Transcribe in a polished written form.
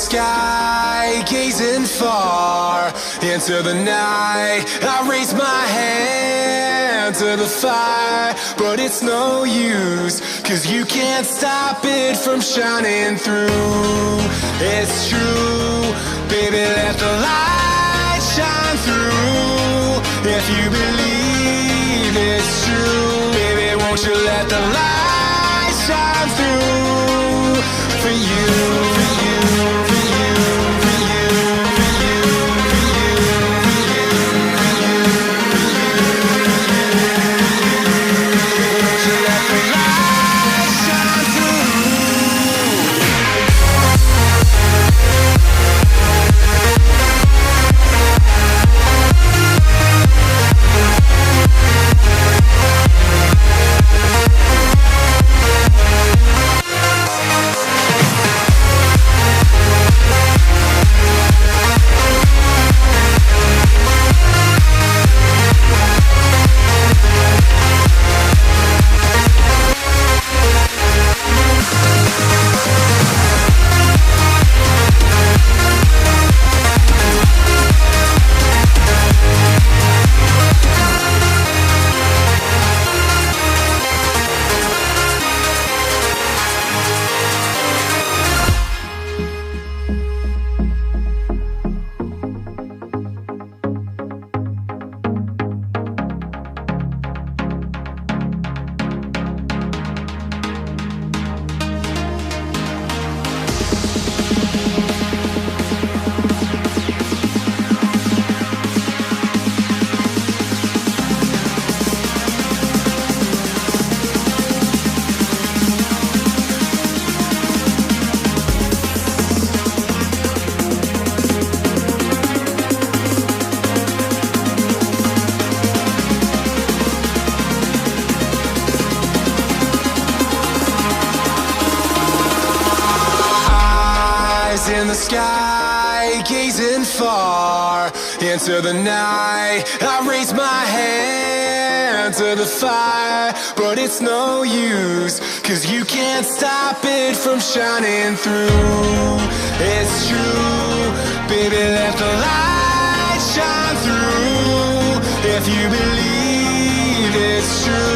sky, gazing far into the night. I raise my hand to the fire, but it's no use, 'cause you can't stop it from shining through. It's true, baby, let the light shine through. If you believe it's true, baby, won't you let the light shine through for you, for you, for you, for you, for you, for you, for you, for you, won't you let the light shine through? In the sky, gazing far into the night. I raise my hand to the fire, but it's no use, 'cause you can't stop it from shining through. It's true, baby, let the light shine through. If you believe it's true.